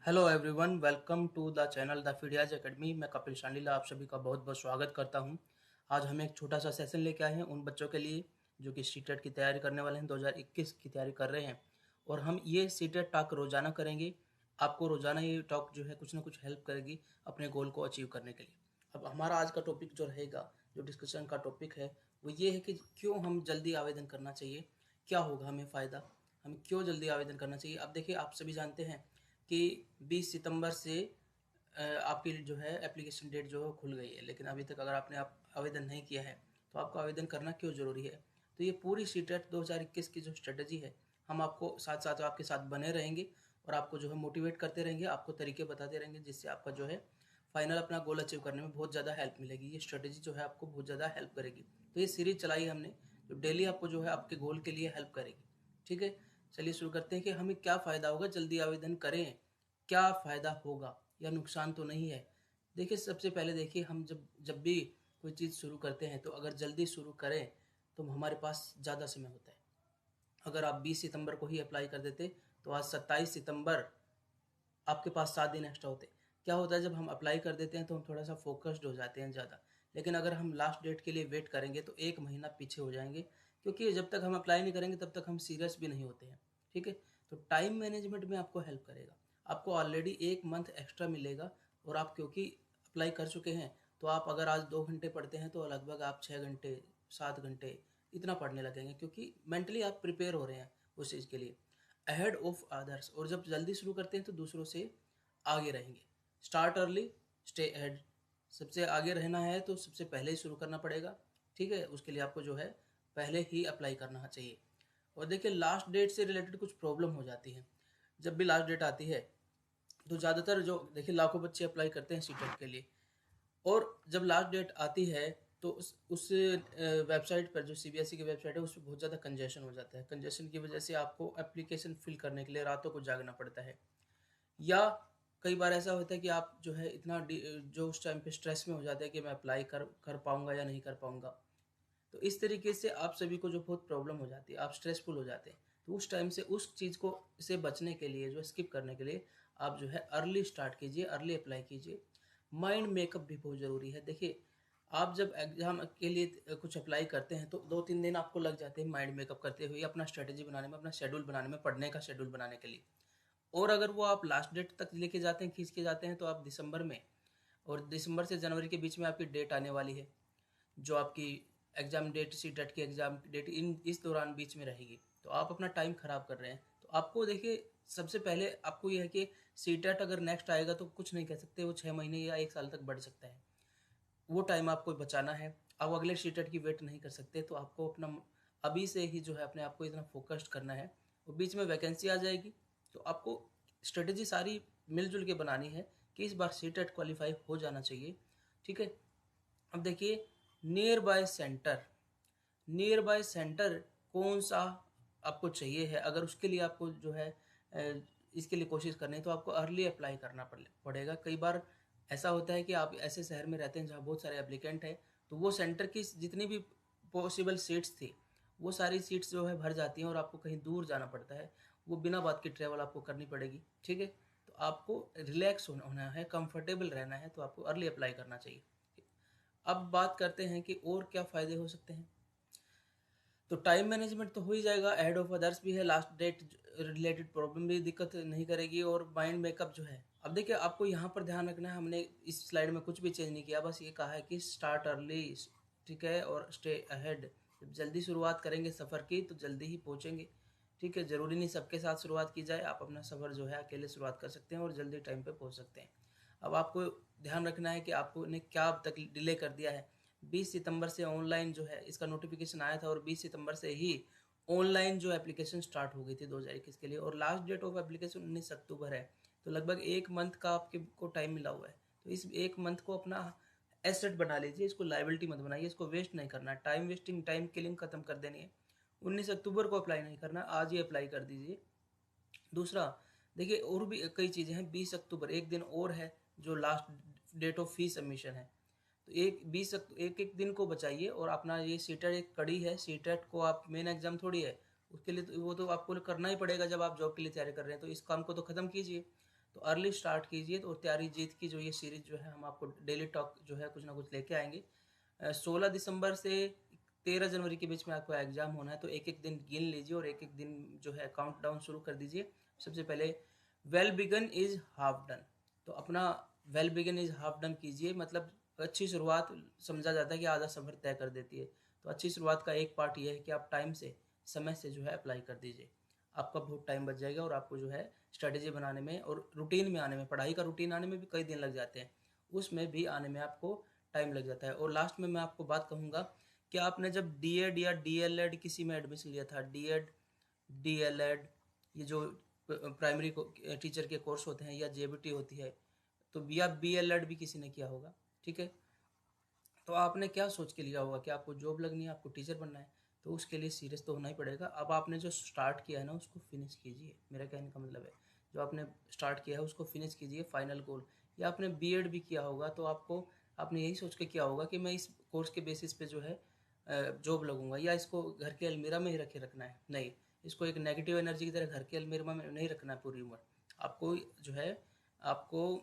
Hello everyone, welcome to the channel the Fidias academy. मैं कपिल शांडिला आप सभी का बहुत बहुत स्वागत करता हूं। आज हम एक छोटा सा सेशन लेके आए हैं उन बच्चों के लिए जो कि सीटेट की तैयारी करने वाले हैं, 2021 की तैयारी कर रहे हैं। और हम ये सीटेट टॉक रोजाना करेंगे। आपको रोजाना ये टॉक जो है कुछ ना कुछ हेल्प करेगी अपने गोल को अचीव करने के लिए। अब हमारा आज का टॉपिक जो रहेगा, जो डिस्कशन का टॉपिक है, वो ये है कि क्यों हम जल्दी आवेदन करना चाहिए, क्या होगा हमें फ़ायदा, हमें क्यों जल्दी आवेदन करना चाहिए। अब देखिए, आप सभी जानते हैं कि 20 सितंबर से आपकी जो है एप्लीकेशन डेट जो है खुल गई है, लेकिन अभी तक अगर आपने आवेदन नहीं किया है तो आपको आवेदन करना क्यों ज़रूरी है। तो ये पूरी सीटेट 2021 की जो स्ट्रेटजी है, हम आपको साथ साथ आपके साथ बने रहेंगे और आपको जो है मोटिवेट करते रहेंगे, आपको तरीके बताते रहेंगे, जिससे आपका जो है फाइनल अपना गोल अचीव करने में बहुत ज़्यादा हेल्प मिलेगी। ये स्ट्रेटजी जो है आपको बहुत ज़्यादा हेल्प करेगी। तो ये सीरीज चलाई हमने जो डेली आपको जो है आपके गोल के लिए हेल्प करेगी। ठीक है, चलिए शुरू करते हैं कि हमें क्या फ़ायदा होगा जल्दी आवेदन करें। क्या फ़ायदा होगा या नुकसान तो नहीं है। देखिए, सबसे पहले देखिए, हम जब भी कोई चीज़ शुरू करते हैं तो अगर जल्दी शुरू करें तो हमारे पास ज़्यादा समय होता है। अगर आप 20 सितंबर को ही अप्लाई कर देते तो आज 27 सितंबर आपके पास 7 दिन एक्स्ट्रा होते। क्या होता है, जब हम अप्लाई कर देते हैं तो हम थोड़ा सा फोकस्ड हो जाते हैं ज़्यादा। लेकिन अगर हम लास्ट डेट के लिए वेट करेंगे तो एक महीना पीछे हो जाएंगे, क्योंकि जब तक हम अप्लाई नहीं करेंगे तब तक हम सीरियस भी नहीं होते हैं। ठीक है, तो टाइम मैनेजमेंट में आपको हेल्प करेगा। आपको ऑलरेडी एक मंथ एक्स्ट्रा मिलेगा। और आप क्योंकि अप्लाई कर चुके हैं तो आप अगर आज 2 घंटे पढ़ते हैं तो लगभग आप 6 घंटे 7 घंटे इतना पढ़ने लगेंगे, क्योंकि मेंटली आप प्रिपेयर हो रहे हैं उस चीज़ के लिए अहेड ऑफ अदर्स। और जब जल्दी शुरू करते हैं तो दूसरों से आगे रहेंगे। Start early stay ahead. सबसे आगे रहना है तो सबसे पहले ही शुरू करना पड़ेगा। ठीक है, उसके लिए आपको जो है पहले ही अप्लाई करना चाहिए। और देखिए, लास्ट डेट से रिलेटेड कुछ प्रॉब्लम हो जाती है। जब भी लास्ट डेट आती है तो ज़्यादातर जो देखिए लाखों बच्चे अप्लाई करते हैं सीटेट के लिए। और जब लास्ट डेट आती है तो उस वेबसाइट पर, जो सीबीएसई की वेबसाइट है, उस पर बहुत ज़्यादा कंजेशन हो जाता है। कंजेशन की वजह से आपको एप्लीकेशन फिल करने के लिए रातों को जागना पड़ता है। या कई बार ऐसा होता है कि आप जो है इतना जो उस टाइम पे स्ट्रेस में हो जाते हैं कि मैं अप्लाई कर कर पाऊंगा या नहीं कर पाऊंगा। तो इस तरीके से आप सभी को जो बहुत प्रॉब्लम हो जाती है, आप स्ट्रेसफुल हो जाते हैं। तो उस टाइम से उस चीज़ को से बचने के लिए, जो स्किप करने के लिए, आप जो है अर्ली स्टार्ट कीजिए, अर्ली अप्लाई कीजिए। माइंड मेकअप भी बहुत ज़रूरी है। देखिए, आप जब एग्ज़ाम के लिए कुछ अप्लाई करते हैं तो 2-3 दिन आपको लग जाते हैं माइंड मेकअप करते हुए, अपना स्ट्रेटेजी बनाने में, अपना शेड्यूल बनाने में, पढ़ने का शेड्यूल बनाने के लिए। और अगर वो आप लास्ट डेट तक लेके जाते हैं, खींच के जाते हैं, तो आप दिसंबर में, और दिसंबर से जनवरी के बीच में आपकी डेट आने वाली है, जो आपकी एग्ज़ाम डेट, सी टेट की एग्ज़ाम डेट इन इस दौरान बीच में रहेगी। तो आप अपना टाइम ख़राब कर रहे हैं। तो आपको देखिए, सबसे पहले आपको ये है कि सी टेट अगर नेक्स्ट आएगा तो कुछ नहीं कह सकते, वो 6 महीने या 1 साल तक बढ़ सकता है। वो टाइम आपको बचाना है। आप अगले सी टेट की वेट नहीं कर सकते, तो आपको अपना अभी से ही जो है अपने आप को इतना फोकस्ड करना है। और बीच में वैकेंसी आ जाएगी तो आपको स्ट्रेटेजी सारी मिलजुल के बनानी है कि इस बार सी टेट क्वालिफाई हो जाना चाहिए। ठीक है, अब देखिए, near by centre, near by centre कौन सा आपको चाहिए है। अगर उसके लिए आपको जो है इसके लिए कोशिश करनी है तो आपको अर्ली अप्लाई करना पड़ेगा। कई बार ऐसा होता है कि आप ऐसे शहर में रहते हैं जहाँ बहुत सारे एप्लीकेंट हैं, तो वो सेंटर की जितनी भी पॉसिबल सीट्स थी, वो सारी सीट्स जो है भर जाती हैं और आपको कहीं दूर जाना पड़ता है। वो बिना बात की ट्रैवल आपको करनी पड़ेगी। ठीक है, तो आपको रिलैक्स होना है, कंफर्टेबल रहना है, तो आपको अर्ली अप्लाई करना चाहिए। अब बात करते हैं कि और क्या फ़ायदे हो सकते हैं। तो टाइम मैनेजमेंट तो हो ही जाएगा, एड ऑफ अदर्स भी है, लास्ट डेट रिलेटेड प्रॉब्लम भी दिक्कत नहीं करेगी, और माइंड मेकअप जो है। अब देखिए, आपको यहाँ पर ध्यान रखना है, हमने इस स्लाइड में कुछ भी चेंज नहीं किया, बस ये कहा है कि स्टार्ट अर्ली, ठीक है, और स्टे अहेड। जब जल्दी शुरुआत करेंगे सफ़र की तो जल्दी ही पहुँचेंगे। ठीक है, ज़रूरी नहीं सबके साथ शुरुआत की जाए, आप अपना सफ़र जो है अकेले शुरुआत कर सकते हैं और जल्दी टाइम पे पहुँच सकते हैं। अब आपको ध्यान रखना है कि आपको ने क्या अब तक डिले कर दिया है। 20 सितंबर से ऑनलाइन जो है इसका नोटिफिकेशन आया था, और 20 सितंबर से ही ऑनलाइन जो एप्लीकेशन स्टार्ट हो गई थी 2021 के लिए, और लास्ट डेट ऑफ एप्लीकेशन 19 अक्टूबर है। तो लगभग एक मंथ का आपके को टाइम मिला हुआ है। तो इस एक मंथ को अपना एसेट बना लीजिए, इसको लाइबिलिटी मत बनाइए, इसको वेस्ट नहीं करना। टाइम वेस्टिंग, टाइम किलिंग खत्म कर देनी है। 19 अक्टूबर को अप्लाई नहीं करना, आज ही अप्लाई कर दीजिए। दूसरा, देखिए, और भी कई चीज़ें हैं। 20 अक्टूबर एक दिन और है जो last date of fee submission है। तो एक एक दिन को बचाइए और अपना ये सीटेट एक कड़ी है। सीटेट को आप मेन एग्जाम थोड़ी है, उसके लिए तो वो तो आपको करना ही पड़ेगा जब आप जॉब के लिए तैयारी कर रहे हैं, तो इस काम को तो ख़त्म कीजिए। तो अर्ली स्टार्ट कीजिए। तो तैयारी जीत की जो ये सीरीज जो है हम आपको डेली टॉक जो है कुछ ना कुछ लेके आएंगे। 16 दिसंबर से 13 जनवरी के बीच में आपको एग्जाम होना है, तो एक एक दिन गिन लीजिए और एक एक दिन जो है काउंट डाउन शुरू कर दीजिए। सबसे पहले well begun is half done, तो अपना well begun is half done कीजिए। मतलब अच्छी शुरुआत समझा जाता है कि आधा सफर तय कर देती है। तो अच्छी शुरुआत का एक पार्ट ये है कि आप टाइम से, समय से जो है अप्लाई कर दीजिए। आपका बहुत टाइम बच जाएगा और आपको जो है स्ट्रेटेजी बनाने में और रूटीन में आने में, पढ़ाई का रूटीन आने में भी कई दिन लग जाते हैं, उसमें भी आने में आपको टाइम लग जाता है। और लास्ट में मैं आपको बात कहूँगा कि आपने जब डीएड या डीएलएड किसी में एडमिशन लिया था, डीएड डीएलएड ये जो प्राइमरी टीचर के कोर्स होते हैं या जेबीटी होती है, तो या बीएलएड भी किसी ने किया होगा, ठीक है। तो आपने क्या सोच के लिया होगा कि आपको जॉब लगनी है, आपको टीचर बनना है, तो उसके लिए सीरियस तो होना ही पड़ेगा। अब आपने जो स्टार्ट किया है ना उसको फिनिश कीजिए, मेरा कहने का मतलब है जो आपने स्टार्ट किया है उसको फिनिश कीजिए, फाइनल गोल। या आपने बीएड भी किया होगा तो आपने यही सोच के किया होगा कि मैं इस कोर्स के बेसिस पे जो है जॉब लगूंगा, या इसको घर के अलमीरा में ही रखना है। नहीं, इसको एक नेगेटिव एनर्जी की तरह घर के अलमीरा में नहीं रखना है पूरी उम्र। आपको जो है आपको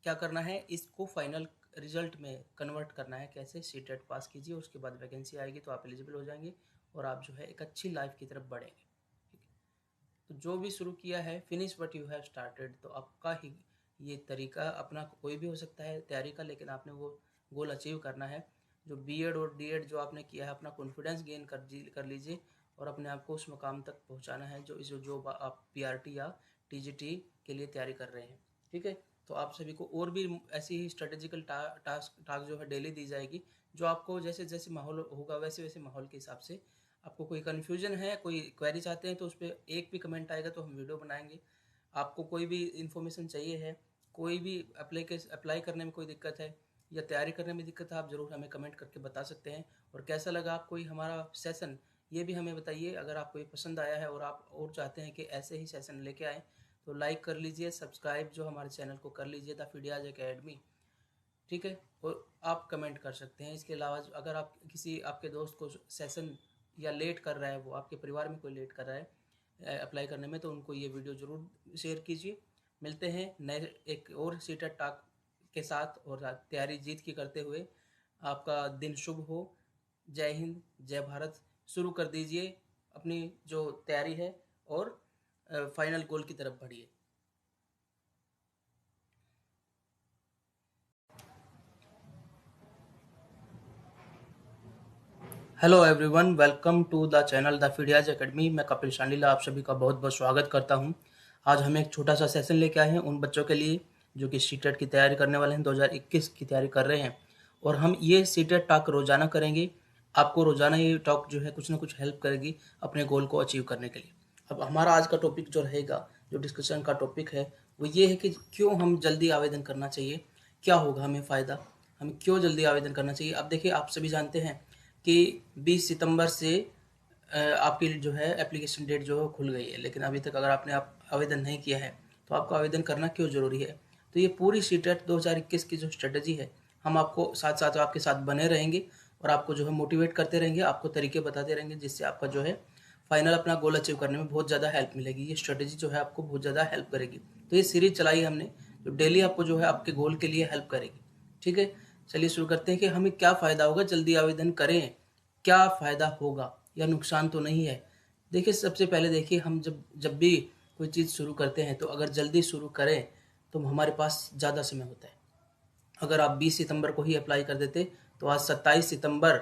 क्या करना है, इसको फाइनल रिजल्ट में कन्वर्ट करना है। कैसे? सीटेट पास कीजिए, उसके बाद वैकेंसी आएगी तो आप एलिजिबल हो जाएंगे और आप जो है एक अच्छी लाइफ की तरफ बढ़ेंगे। ठीक है, तो जो भी शुरू किया है, finish what you have started. तो आपका ही ये तरीका अपना कोई भी हो सकता है तैयारी का, लेकिन आपने वो गोल अचीव करना है। जो बीएड और डीएड जो आपने किया है, अपना कॉन्फिडेंस गेन कर लीजिए और अपने आप को उस मुकाम तक पहुंचाना है जो आप पीआरटी या टीजीटी के लिए तैयारी कर रहे हैं। ठीक है, तो आप सभी को और भी ऐसी ही स्ट्रेटेजिकल टास्क जो है डेली दी जाएगी, जो आपको जैसे जैसे माहौल होगा वैसे वैसे माहौल के हिसाब से। आपको कोई कन्फ्यूजन है, कोई क्वेरी चाहते हैं, तो उस पर एक भी कमेंट आएगा तो हम वीडियो बनाएंगे। आपको कोई भी इन्फॉर्मेशन चाहिए है, कोई भी अप्लाई करने में कोई दिक्कत है या तैयारी करने में दिक्कत है, आप ज़रूर हमें कमेंट करके बता सकते हैं। और कैसा लगा आपको ये हमारा सेशन, ये भी हमें बताइए। अगर आपको ये पसंद आया है और आप और चाहते हैं कि ऐसे ही सेशन लेके आएँ, तो लाइक कर लीजिए, सब्सक्राइब जो हमारे चैनल को कर लीजिए द फीडियाज एकेडमी। ठीक है, और आप कमेंट कर सकते हैं। इसके अलावा अगर आप किसी आपके दोस्त को सेशन या लेट कर रहा है, वो आपके परिवार में कोई लेट कर रहा है अप्लाई करने में, तो उनको ये वीडियो ज़रूर शेयर कीजिए। मिलते हैं नए एक और सीटेट टॉक के साथ, और तैयारी जीत की करते हुए। आपका दिन शुभ हो। जय हिंद, जय भारत। शुरू कर दीजिए अपनी जो तैयारी है और फाइनल गोल की तरफ बढ़िए। Hello everyone, welcome to the channel the Fidias academy. मैं कपिल शांडिला आप सभी का बहुत बहुत स्वागत करता हूं। आज हम एक छोटा सा सेशन लेके आए हैं उन बच्चों के लिए जो कि सीटेट की तैयारी करने वाले हैं, 2021 की तैयारी कर रहे हैं। और हम ये सीटेट टॉक रोजाना करेंगे। आपको रोजाना ये टॉक जो है कुछ ना कुछ हेल्प करेगी अपने गोल को अचीव करने के लिए। अब हमारा आज का टॉपिक जो रहेगा, जो डिस्कशन का टॉपिक है, वो ये है कि क्यों हम जल्दी आवेदन करना चाहिए, क्या होगा हमें फ़ायदा, हमें क्यों जल्दी आवेदन करना चाहिए। अब देखिए, आप सभी जानते हैं कि 20 सितंबर से आपकी जो है एप्लीकेशन डेट जो है खुल गई है, लेकिन अभी तक अगर आपने आवेदन नहीं किया है तो आपको आवेदन करना क्यों ज़रूरी है। तो ये पूरी सीटेट 2021 की जो स्ट्रेटजी है, हम आपको साथ साथ आपके साथ बने रहेंगे और आपको जो है मोटिवेट करते रहेंगे, आपको तरीके बताते रहेंगे, जिससे आपका जो है फाइनल अपना गोल अचीव करने में बहुत ज़्यादा हेल्प मिलेगी। ये स्ट्रेटजी जो है आपको बहुत ज़्यादा हेल्प करेगी। तो ये सीरीज चलाई हमने जो डेली आपको जो है आपके गोल के लिए हेल्प करेगी। ठीक है, चलिए शुरू करते हैं कि हमें क्या फ़ायदा होगा जल्दी आवेदन करें। क्या फ़ायदा होगा या नुकसान तो नहीं है। देखिए, सबसे पहले देखिए, हम जब जब भी कोई चीज़ शुरू करते हैं तो अगर जल्दी शुरू करें तो हमारे पास ज़्यादा समय होता है। अगर आप 20 सितंबर को ही अप्लाई कर देते तो आज 27 सितंबर,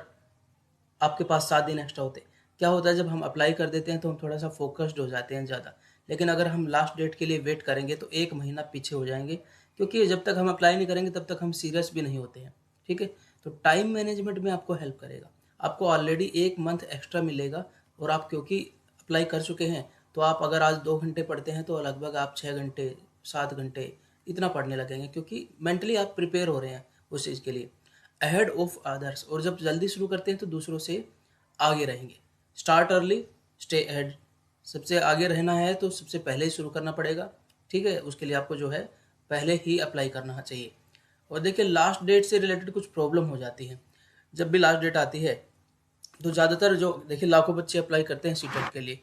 आपके पास 7 दिन एक्स्ट्रा होते। क्या होता है, जब हम अप्लाई कर देते हैं तो हम थोड़ा सा फोकस्ड हो जाते हैं ज़्यादा, लेकिन अगर हम लास्ट डेट के लिए वेट करेंगे तो 1 महीना पीछे हो जाएंगे, क्योंकि जब तक हम अप्लाई नहीं करेंगे तब तक हम सीरियस भी नहीं होते हैं। ठीक है, तो टाइम मैनेजमेंट में आपको हेल्प करेगा। आपको ऑलरेडी 1 मंथ एक्स्ट्रा मिलेगा, और आप क्योंकि अप्लाई कर चुके हैं तो आप अगर आज 2 घंटे पढ़ते हैं तो लगभग आप 6 घंटे 7 घंटे इतना पढ़ने लगेंगे, क्योंकि मेंटली आप प्रिपेयर हो रहे हैं उस चीज़ के लिए अहेड ऑफ अदर्स। और जब जल्दी शुरू करते हैं तो दूसरों से आगे रहेंगे। Start early, stay ahead. सबसे आगे रहना है तो सबसे पहले ही शुरू करना पड़ेगा। ठीक है, उसके लिए आपको जो है पहले ही अप्लाई करना चाहिए। और देखिए, लास्ट डेट से रिलेटेड कुछ प्रॉब्लम हो जाती है। जब भी लास्ट डेट आती है तो ज़्यादातर जो देखिए लाखों बच्चे अप्लाई करते हैं सीटेट के लिए,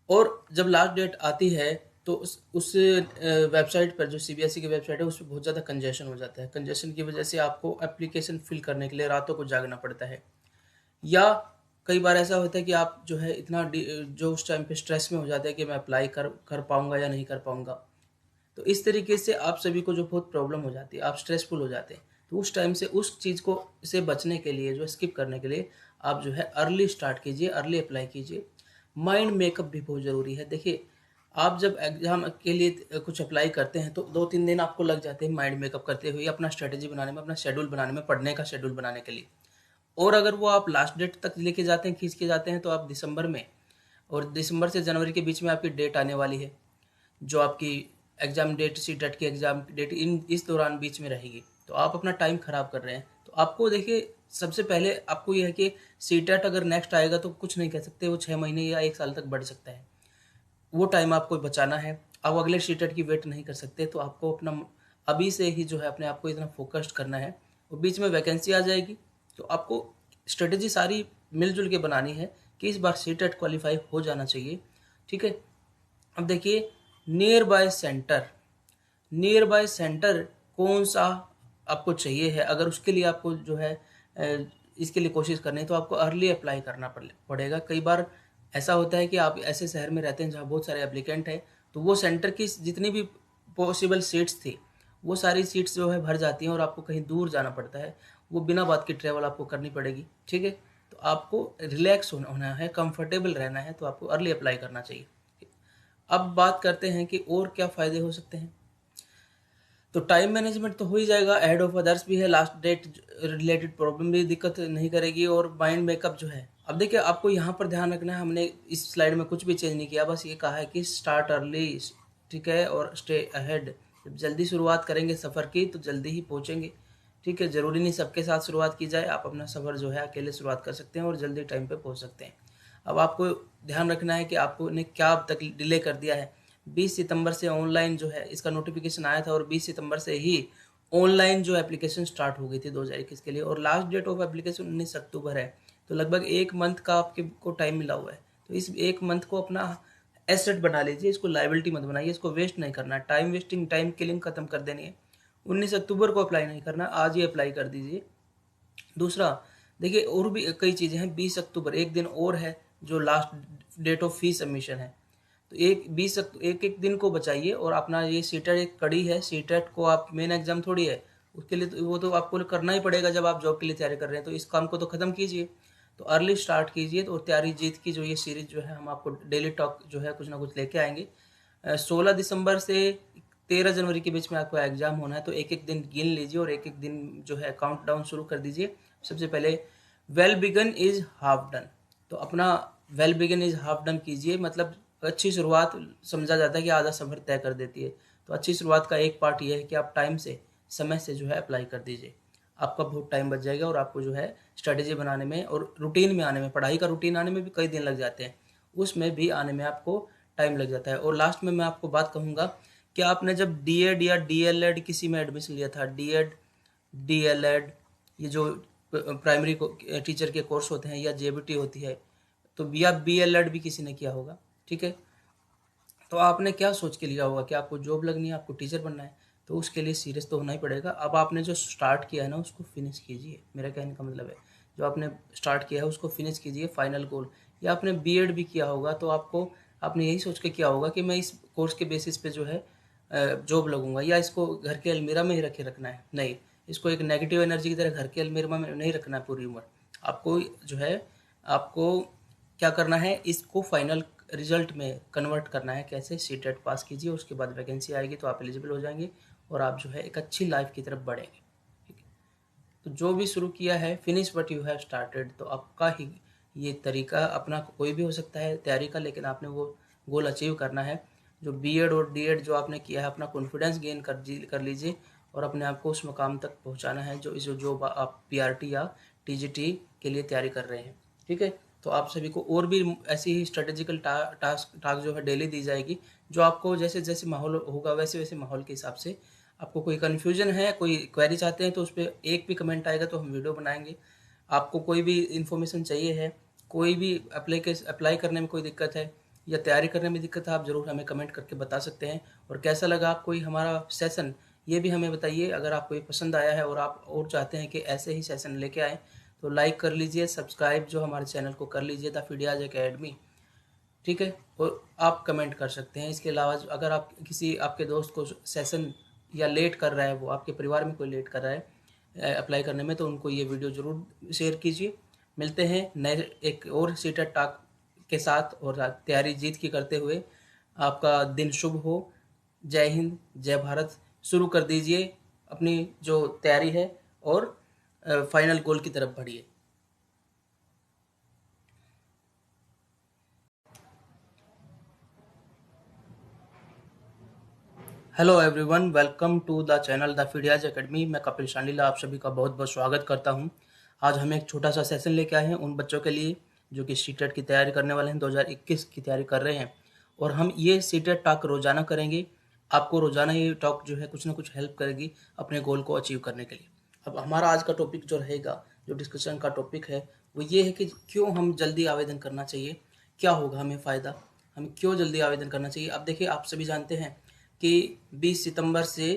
और जब लास्ट डेट आती है तो उस वेबसाइट पर जो सीबीएसई की वेबसाइट है उस पर बहुत ज़्यादा कंजेशन हो जाता है। कंजेशन की वजह से आपको एप्लीकेशन फिल करने के लिए रातों को जागना पड़ता है, या कई बार ऐसा होता है कि आप जो है इतना जो उस टाइम पे स्ट्रेस में हो जाते हैं कि मैं अप्लाई कर पाऊंगा या नहीं कर पाऊंगा। तो इस तरीके से आप सभी को जो बहुत प्रॉब्लम हो जाती है, आप स्ट्रेसफुल हो जाते हैं। तो उस टाइम से उस चीज़ को से बचने के लिए, जो स्किप करने के लिए, आप जो है अर्ली स्टार्ट कीजिए, अर्ली अप्लाई कीजिए। माइंड मेकअप भी बहुत ज़रूरी है। देखिए, आप जब एग्ज़ाम के लिए कुछ अप्लाई करते हैं तो 2-3 दिन आपको लग जाते हैं माइंड मेकअप करते हुए, अपना स्ट्रेटजी बनाने में, अपना शेड्यूल बनाने में, पढ़ने का शेड्यूल बनाने के लिए। और अगर वो आप लास्ट डेट तक लेके जाते हैं, खींच के जाते हैं, तो आप दिसंबर में, और दिसंबर से जनवरी के बीच में आपकी डेट आने वाली है, जो आपकी एग्ज़ाम डेट, सीटेट की एग्ज़ाम डेट इस दौरान बीच में रहेगी। तो आप अपना टाइम ख़राब कर रहे हैं। तो आपको देखिए, सबसे पहले आपको ये है कि सीटेट अगर नेक्स्ट आएगा तो कुछ नहीं कह सकते, वो 6 महीने या 1 साल तक बढ़ सकता है। वो टाइम आपको बचाना है। आप अगले सीटेट की वेट नहीं कर सकते, तो आपको अपना अभी से ही जो है अपने आप को इतना फोकस्ड करना है। और बीच में वैकेंसी आ जाएगी, तो आपको स्ट्रेटेजी सारी मिलजुल के बनानी है कि इस बार सीटेट क्वालिफाई हो जाना चाहिए। ठीक है। अब देखिए, near by centre, near by centre कौन सा आपको चाहिए है। अगर उसके लिए आपको जो है इसके लिए कोशिश करनी है, तो आपको अर्ली अप्लाई करना पड़ेगा। कई बार ऐसा होता है कि आप ऐसे शहर में रहते हैं जहाँ बहुत सारे एप्लीकेंट हैं, तो वो सेंटर की जितनी भी पॉसिबल सीट्स थी, वो सारी सीट्स जो है भर जाती हैं और आपको कहीं दूर जाना पड़ता है। वो बिना बात की ट्रैवल आपको करनी पड़ेगी। ठीक है। तो आपको रिलैक्स होना है, कंफर्टेबल रहना है, तो आपको अर्ली अप्लाई करना चाहिए। अब बात करते हैं कि और क्या फ़ायदे हो सकते हैं। तो टाइम मैनेजमेंट तो हो ही जाएगा, अहेड ऑफ अदर्स भी है, लास्ट डेट रिलेटेड प्रॉब्लम भी दिक्कत नहीं करेगी, और माइंड मेकअप जो है। अब देखिए, आपको यहाँ पर ध्यान रखना है, हमने इस स्लाइड में कुछ भी चेंज नहीं किया, बस ये कहा है कि स्टार्ट अर्ली, ठीक है, और स्टे अहेड। जब जल्दी शुरुआत करेंगे सफ़र की तो जल्दी ही पहुँचेंगे। ठीक है। ज़रूरी नहीं सबके साथ शुरुआत की जाए, आप अपना सफ़र जो है अकेले शुरुआत कर सकते हैं और जल्दी टाइम पे पहुँच सकते हैं। अब आपको ध्यान रखना है कि आपको ने क्या अब तक डिले कर दिया है। 20 सितंबर से ऑनलाइन जो है इसका नोटिफिकेशन आया था, और 20 सितंबर से ही ऑनलाइन जो एप्लीकेशन स्टार्ट हो गई थी 2021 के लिए, और लास्ट डेट ऑफ एप्लीकेशन 19 अक्टूबर है। तो लगभग 1 मंथ का आपके को टाइम मिला हुआ है। तो इस 1 मंथ को अपना एसेट बना लीजिए, इसको लाइबिलिटी मत बनाइए, इसको वेस्ट नहीं करना। टाइम वेस्टिंग, टाइम किलिंग खत्म कर देनी है। 19 अक्टूबर को अप्लाई नहीं करना, आज ही अप्लाई कर दीजिए। दूसरा, देखिए, और भी कई चीज़ें हैं। 20 अक्टूबर एक दिन और है जो last date of fee submission है। तो एक एक दिन को बचाइए, और अपना ये सीटेट एक कड़ी है। सीटेट को आप मेन एग्जाम थोड़ी है, उसके लिए तो वो तो आपको करना ही पड़ेगा जब आप जॉब के लिए तैयारी कर रहे हैं। तो इस काम को तो ख़त्म कीजिए, तो अर्ली स्टार्ट कीजिए। तो तैयारी जीत की जो ये सीरीज जो है, हम आपको डेली टॉक जो है कुछ ना कुछ लेके आएंगे। 16 दिसंबर से 13 जनवरी के बीच में आपका एग्जाम होना है, तो एक एक दिन गिन लीजिए और एक एक दिन जो है काउंट डाउन शुरू कर दीजिए। सबसे पहले well begun is half done, तो अपना well begun is half done कीजिए। मतलब अच्छी शुरुआत समझा जाता है कि आधा सफ़र तय कर देती है। तो अच्छी शुरुआत का एक पार्ट यह है कि आप टाइम से, समय से जो है अप्लाई कर दीजिए। आपका बहुत टाइम बच जाएगा, और आपको जो है स्ट्रेटेजी बनाने में और रूटीन में आने में, पढ़ाई का रूटीन आने में भी कई दिन लग जाते हैं, उसमें भी आने में आपको टाइम लग जाता है। और लास्ट में मैं आपको बात कहूँगा कि आपने जब डीएड या डीएलएड किसी में एडमिशन लिया था, डीएड, डीएलएड, ये जो प्राइमरी टीचर के कोर्स होते हैं, या जेबीटी होती है, तो या बीएलएड भी किसी ने किया होगा। ठीक है। तो आपने क्या सोच के लिया होगा कि आपको जॉब लगनी है, आपको टीचर बनना है, तो उसके लिए सीरियस तो होना ही पड़ेगा। अब आपने जो स्टार्ट किया है ना, उसको फिनिश कीजिए। मेरा कहने का मतलब है, जो आपने स्टार्ट किया है उसको फिनिश कीजिए, फाइनल गोल। या आपने बीएड भी किया होगा, तो आपने यही सोच के किया होगा कि मैं इस कोर्स के बेसिस पे जो है जॉब लगूंगा, या इसको घर के अलमीरा में ही रखना है। नहीं, इसको एक नेगेटिव एनर्जी की तरह घर के अलमीरा में नहीं रखना है पूरी उम्र। आपको जो है, आपको क्या करना है, इसको फाइनल रिजल्ट में कन्वर्ट करना है। कैसे? सीटेट पास कीजिए, उसके बाद वैकेंसी आएगी तो आप एलिजिबल हो जाएंगे, और आप जो है एक अच्छी लाइफ की तरफ बढ़ेंगे। ठीक है। तो जो भी शुरू किया है, finish what you have started. तो आपका ही ये तरीका अपना कोई भी हो सकता है तैयारी का, लेकिन आपने वो गोल अचीव करना है। जो बीएड और डीएड जो आपने किया है, अपना कॉन्फिडेंस गेन कर लीजिए, और अपने आप को उस मुकाम तक पहुंचाना है जो आप पीआरटी या टीजीटी के लिए तैयारी कर रहे हैं। ठीक है। तो आप सभी को और भी ऐसी ही स्ट्रेटेजिकल टास्क जो है डेली दी जाएगी, जो आपको जैसे जैसे माहौल होगा वैसे वैसे माहौल के हिसाब से। आपको कोई कन्फ्यूजन है, कोई क्वेरी चाहते हैं, तो उस पर एक भी कमेंट आएगा तो हम वीडियो बनाएंगे। आपको कोई भी इन्फॉर्मेशन चाहिए है, कोई भी अप्लाई करने में कोई दिक्कत है, या तैयारी करने में दिक्कत है, आप ज़रूर हमें कमेंट करके बता सकते हैं। और कैसा लगा आपको ये हमारा सेशन, ये भी हमें बताइए। अगर आपको ये पसंद आया है और आप और चाहते हैं कि ऐसे ही सेशन लेके आएँ, तो लाइक कर लीजिए, सब्सक्राइब जो हमारे चैनल को कर लीजिए द फीडियाज एकेडमी, ठीक है। और आप कमेंट कर सकते हैं। इसके अलावा अगर आप किसी आपके दोस्त को सेशन या लेट कर रहा है, वो आपके परिवार में कोई लेट कर रहा है अप्लाई करने में, तो उनको ये वीडियो ज़रूर शेयर कीजिए। मिलते हैं नए एक और सीटेट टॉक के साथ, और तैयारी जीत की करते हुए। आपका दिन शुभ हो। जय हिंद, जय भारत। शुरू कर दीजिए अपनी जो तैयारी है और फाइनल गोल की तरफ बढ़िए। Hello everyone, welcome to the channel the Fidias academy. मैं कपिल शांडिला आप सभी का बहुत बहुत स्वागत करता हूं। आज हम एक छोटा सा सेशन लेके आए हैं उन बच्चों के लिए जो कि सीटेट की तैयारी करने वाले हैं, 2021 की तैयारी कर रहे हैं। और हम ये सीटेट टॉक रोजाना करेंगे। आपको रोजाना ये टॉक जो है कुछ ना कुछ हेल्प करेगी अपने गोल को अचीव करने के लिए। अब हमारा आज का टॉपिक जो रहेगा, जो डिस्कशन का टॉपिक है, वो ये है कि क्यों हम जल्दी आवेदन करना चाहिए, क्या होगा हमें फ़ायदा, हमें क्यों जल्दी आवेदन करना चाहिए। अब देखिए, आप सभी जानते हैं कि 20 सितंबर से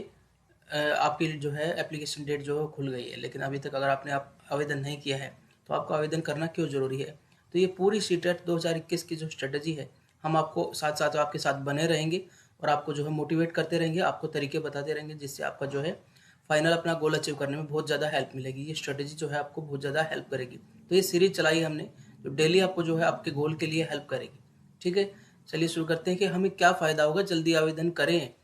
आपकी जो है एप्लीकेशन डेट जो है खुल गई है, लेकिन अभी तक अगर आपने आवेदन नहीं किया है, तो आपको आवेदन करना क्यों ज़रूरी है। तो ये पूरी सीटेट 2021 की जो स्ट्रेटजी है, हम आपको साथ साथ आपके साथ बने रहेंगे और आपको जो है मोटिवेट करते रहेंगे, आपको तरीके बताते रहेंगे, जिससे आपका जो है फाइनल अपना गोल अचीव करने में बहुत ज़्यादा हेल्प मिलेगी। ये स्ट्रेटजी जो है आपको बहुत ज़्यादा हेल्प करेगी। तो ये सीरीज चलाई है हमने, जो डेली आपको जो है आपके गोल के लिए हेल्प करेगी, ठीक है। चलिए शुरू करते हैं कि हमें क्या फ़ायदा होगा जल्दी आवेदन करें।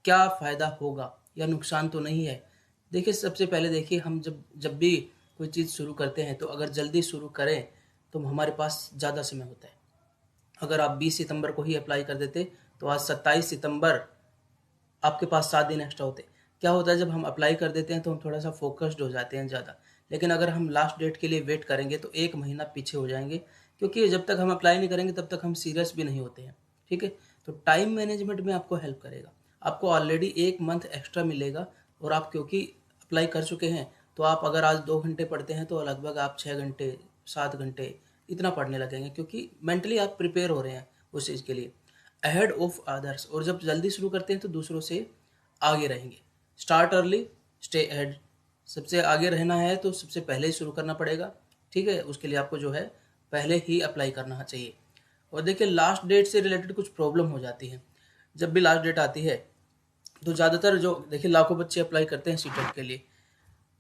क्या फ़ायदा होगा या नुकसान तो नहीं है। देखिए, सबसे पहले देखिए, हम जब जब भी कोई चीज़ शुरू करते हैं, तो अगर जल्दी शुरू करें तो हमारे पास ज़्यादा समय होता है। अगर आप 20 सितंबर को ही अप्लाई कर देते, तो आज 27 सितंबर, आपके पास 7 दिन एक्स्ट्रा होते। क्या होता है, जब हम अप्लाई कर देते हैं तो हम थोड़ा सा फोकस्ड हो जाते हैं ज़्यादा। लेकिन अगर हम लास्ट डेट के लिए वेट करेंगे तो 1 महीना पीछे हो जाएंगे, क्योंकि जब तक हम अप्लाई नहीं करेंगे तब तक हम सीरियस भी नहीं होते हैं, ठीक है। तो टाइम मैनेजमेंट में आपको हेल्प करेगा। आपको ऑलरेडी 1 मंथ एक्स्ट्रा मिलेगा। और आप क्योंकि अप्लाई कर चुके हैं, तो आप अगर आज 2 घंटे पढ़ते हैं तो लगभग आप 6 घंटे 7 घंटे इतना पढ़ने लगेंगे, क्योंकि मेंटली आप प्रिपेयर हो रहे हैं उस चीज़ के लिए, अहेड ऑफ अदर्स। और जब जल्दी शुरू करते हैं तो दूसरों से आगे रहेंगे। Start early, stay ahead. सबसे आगे रहना है तो सबसे पहले ही शुरू करना पड़ेगा, ठीक है। उसके लिए आपको जो है पहले ही अप्लाई करना चाहिए। और देखिए, लास्ट डेट से रिलेटेड कुछ प्रॉब्लम हो जाती है। जब भी लास्ट डेट आती है, तो ज़्यादातर जो देखिए लाखों बच्चे अप्लाई करते हैं सीटेट के लिए,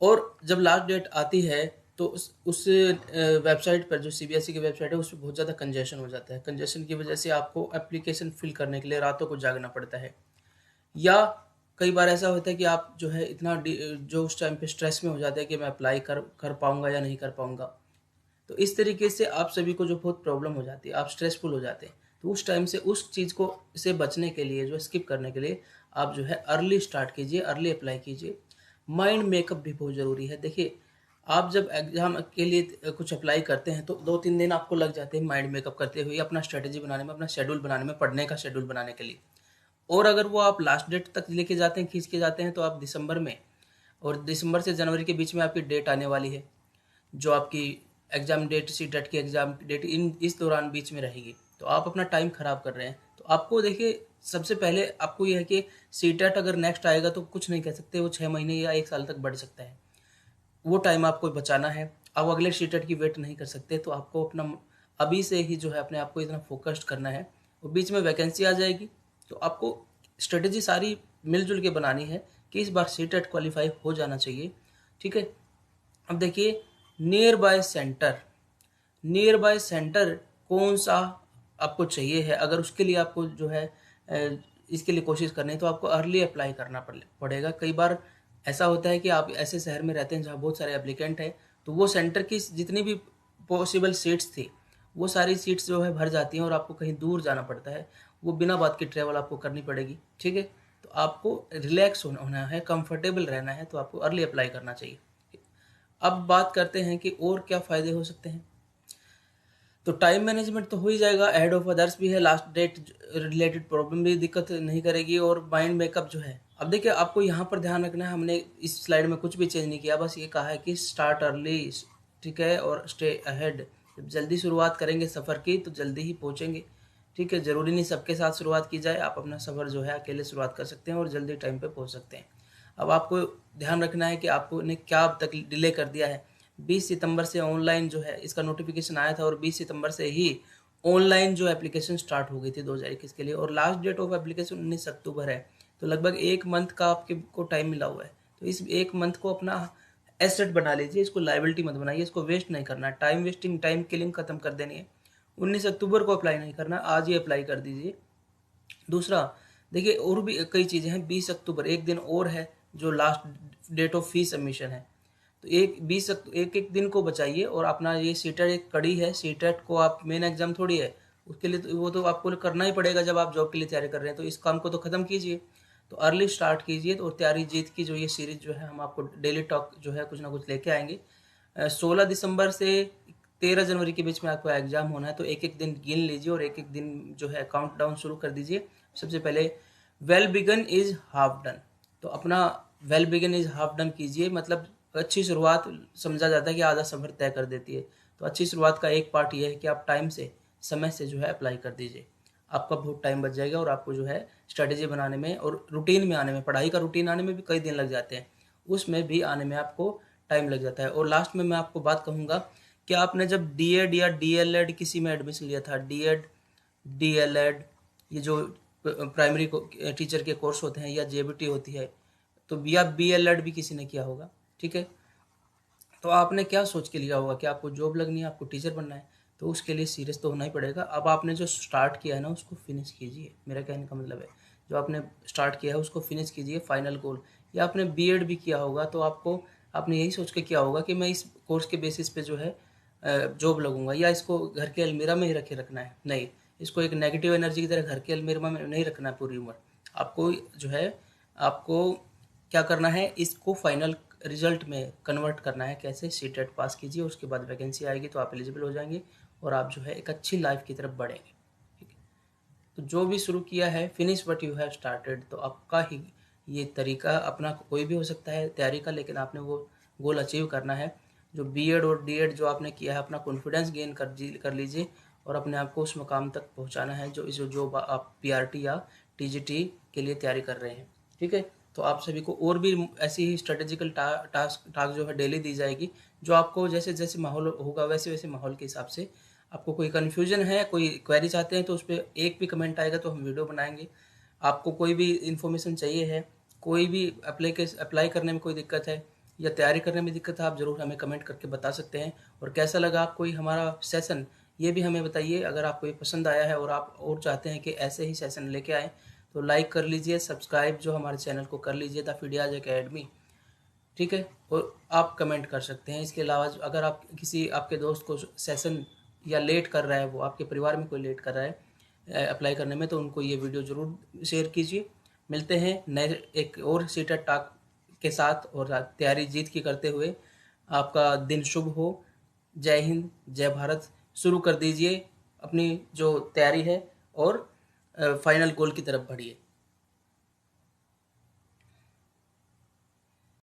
और जब लास्ट डेट आती है तो उस वेबसाइट पर, जो सीबीएसई की वेबसाइट है, उस पर बहुत ज़्यादा कंजेशन हो जाता है। कंजेशन की वजह से आपको एप्लीकेशन फिल करने के लिए रातों को जागना पड़ता है। या कई बार ऐसा होता है कि आप जो है इतना जो उस टाइम पे स्ट्रेस में हो जाते हैं कि मैं अप्लाई कर कर पाऊंगा या नहीं कर पाऊंगा। तो इस तरीके से आप सभी को जो बहुत प्रॉब्लम हो जाती है, आप स्ट्रेसफुल हो जाते हैं। तो उस टाइम से उस चीज़ को से बचने के लिए, जो स्किप करने के लिए, आप जो है अर्ली स्टार्ट कीजिए, अर्ली अप्लाई कीजिए। माइंड मेकअप भी बहुत ज़रूरी है। देखिए, आप जब एग्ज़ाम के लिए कुछ अप्लाई करते हैं, तो 2-3 दिन आपको लग जाते हैं माइंड मेकअप करते हुए, अपना स्ट्रेटजी बनाने में, अपना शेड्यूल बनाने में, पढ़ने का शेड्यूल बनाने के लिए। और अगर वो आप लास्ट डेट तक लेके जाते हैं, खींच के जाते हैं, तो आप दिसंबर में, और दिसंबर से जनवरी के बीच में आपकी डेट आने वाली है, जो आपकी एग्ज़ाम डेट, सी टेट की एग्ज़ाम डेट इस दौरान बीच में रहेगी। तो आप अपना टाइम ख़राब कर रहे हैं। तो आपको देखिए, सबसे पहले आपको ये है कि सी टेट अगर नेक्स्ट आएगा तो कुछ नहीं कह सकते, वो 6 महीने या 1 साल तक बढ़ सकता है। वो टाइम आपको बचाना है। आप अगले सी टेट की वेट नहीं कर सकते, तो आपको अपना अभी से ही जो है अपने आप को इतना फोकस्ड करना है। और बीच में वैकेंसी आ जाएगी, तो आपको स्ट्रेटजी सारी मिलजुल के बनानी है कि इस बार सी टेट क्वालिफाई हो जाना चाहिए, ठीक है। अब देखिए, near by centre, near by centre कौन सा आपको चाहिए है। अगर उसके लिए आपको जो है इसके लिए कोशिश करनी है, तो आपको अर्ली अप्लाई करना पड़ेगा। कई बार ऐसा होता है कि आप ऐसे शहर में रहते हैं जहाँ बहुत सारे एप्लीकेंट हैं, तो वो सेंटर की जितनी भी पॉसिबल सीट्स थी, वो सारी सीट्स जो है भर जाती हैं और आपको कहीं दूर जाना पड़ता है। वो बिना बात की ट्रैवल आपको करनी पड़ेगी, ठीक है। तो आपको रिलैक्स होना है, कंफर्टेबल रहना है, तो आपको अर्ली अप्लाई करना चाहिए। अब बात करते हैं कि और क्या फ़ायदे हो सकते हैं। तो टाइम मैनेजमेंट तो हो ही जाएगा, एड ऑफ अदर्स भी है, लास्ट डेट रिलेटेड प्रॉब्लम भी दिक्कत नहीं करेगी, और माइंड मेकअप जो है। अब देखिए, आपको यहाँ पर ध्यान रखना है, हमने इस स्लाइड में कुछ भी चेंज नहीं किया, बस ये कहा है कि स्टार्ट अर्ली, ठीक है, और स्टे अहेड। जब जल्दी शुरुआत करेंगे सफ़र की, तो जल्दी ही पहुँचेंगे। ठीक है, ज़रूरी नहीं सबके साथ शुरुआत की जाए, आप अपना सफ़र जो है अकेले शुरुआत कर सकते हैं और जल्दी टाइम पे पहुंच सकते हैं। अब आपको ध्यान रखना है कि आपको ने क्या अब तक डिले कर दिया है। 20 सितंबर से ऑनलाइन जो है इसका नोटिफिकेशन आया था और 20 सितंबर से ही ऑनलाइन जो एप्लीकेशन स्टार्ट हो गई थी 2021 के लिए, और लास्ट डेट ऑफ एप्लीकेशन 19 अक्टूबर है। तो लगभग 1 मंथ का आपके को टाइम मिला हुआ है। तो इस 1 मंथ को अपना एसेट बना लीजिए, इसको लाइबिलिटी मत बनाइए, इसको वेस्ट नहीं करना है। टाइम वेस्टिंग, टाइम किलिंग खत्म कर देनी है। 19 अक्टूबर को अप्लाई नहीं करना, आज ही अप्लाई कर दीजिए। दूसरा, देखिए और भी कई चीज़ें हैं। 20 अक्टूबर एक दिन और है जो last date of fee submission है। तो एक एक दिन को बचाइए और अपना ये सीटेट एक कड़ी है। सीटेट को आप मेन एग्जाम थोड़ी है, उसके लिए तो वो तो आपको करना ही पड़ेगा जब आप जॉब के लिए तैयारी कर रहे हैं। तो इस काम को तो ख़त्म कीजिए, तो अर्ली स्टार्ट कीजिए। तो तैयारी जीत की जो ये सीरीज जो है हम आपको डेली टॉक जो है कुछ ना कुछ लेके आएंगे। 16 दिसंबर से 13 जनवरी के बीच में आपका एग्जाम होना है, तो एक एक दिन गिन लीजिए और एक एक दिन जो है काउंट डाउन शुरू कर दीजिए। सबसे पहले well begun is half done, तो अपना well begun is half done कीजिए। मतलब अच्छी शुरुआत समझा जाता है कि आधा सफर तय कर देती है। तो अच्छी शुरुआत का एक पार्ट ये है कि आप टाइम से, समय से जो है अप्लाई कर दीजिए। आपका बहुत टाइम बच जाएगा और आपको जो है स्ट्रेटेजी बनाने में और रूटीन में आने में, पढ़ाई का रूटीन आने में भी कई दिन लग जाते हैं, उसमें भी आने में आपको टाइम लग जाता है। और लास्ट में मैं आपको बात कहूँगा कि आपने जब डीएड या डीएलएड किसी में एडमिशन लिया था, डीएड डीएलएड ये जो प्राइमरी टीचर के कोर्स होते हैं, या जेबीटी होती है, तो या बीएलएड भी किसी ने किया होगा, ठीक है। तो आपने क्या सोच के लिया होगा कि आपको जॉब लगनी है, आपको टीचर बनना है, तो उसके लिए सीरियस तो होना ही पड़ेगा। अब आपने जो स्टार्ट किया है ना उसको फिनिश कीजिए, मेरा कहने का मतलब है जो आपने स्टार्ट किया है उसको फिनिश कीजिए, फाइनल गोल। या आपने बीएड भी किया होगा तो आपको आपने यही सोच के किया होगा कि मैं इस कोर्स के बेसिस पे जो है जॉब लगूंगा, या इसको घर के अलमीरा में ही रखना है। नहीं, इसको एक नेगेटिव एनर्जी की तरह घर के अलमीरा में नहीं रखना है पूरी उम्र। आपको जो है आपको क्या करना है, इसको फाइनल रिजल्ट में कन्वर्ट करना है। कैसे? सीटेट पास कीजिए, उसके बाद वैकेंसी आएगी तो आप एलिजिबल हो जाएंगे और आप जो है एक अच्छी लाइफ की तरफ बढ़ेंगे। ठीक है, तो जो भी शुरू किया है, finish what you have started. तो आपका ही ये तरीका अपना कोई भी हो सकता है तैयारी का, लेकिन आपने वो गोल अचीव करना है। जो बीएड और डीएड जो आपने किया है, अपना कॉन्फिडेंस गेन कर लीजिए और अपने आप को उस मुकाम तक पहुंचाना है जो आप पीआरटी या टीजीटी के लिए तैयारी कर रहे हैं। ठीक है, तो आप सभी को और भी ऐसी ही स्ट्रेटेजिकल टास्क जो है डेली दी जाएगी, जो आपको जैसे जैसे माहौल होगा वैसे वैसे माहौल के हिसाब से। आपको कोई कन्फ्यूजन है, कोई क्वेरी चाहते हैं, तो उस पर एक भी कमेंट आएगा तो हम वीडियो बनाएंगे। आपको कोई भी इन्फॉर्मेशन चाहिए है, कोई भी अप्लाई करने में कोई दिक्कत है या तैयारी करने में दिक्कत है, आप ज़रूर हमें कमेंट करके बता सकते हैं। और कैसा लगा आपको हमारा सेशन, ये भी हमें बताइए। अगर आपको ये पसंद आया है और आप और चाहते हैं कि ऐसे ही सेशन लेके आएँ, तो लाइक कर लीजिए, सब्सक्राइब जो हमारे चैनल को कर लीजिए द फीडियाज एकेडमी। ठीक है, और आप कमेंट कर सकते हैं। इसके अलावा अगर आप किसी आपके दोस्त को सेशन या लेट कर रहा है, वो आपके परिवार में कोई लेट कर रहा है अप्लाई करने में, तो उनको ये वीडियो ज़रूर शेयर कीजिए। मिलते हैं नए एक और सीटेट टॉक के साथ, और तैयारी जीत की करते हुए। आपका दिन शुभ हो। जय हिंद, जय भारत। शुरू कर दीजिए अपनी जो तैयारी है और फाइनल गोल की तरफ बढ़िए।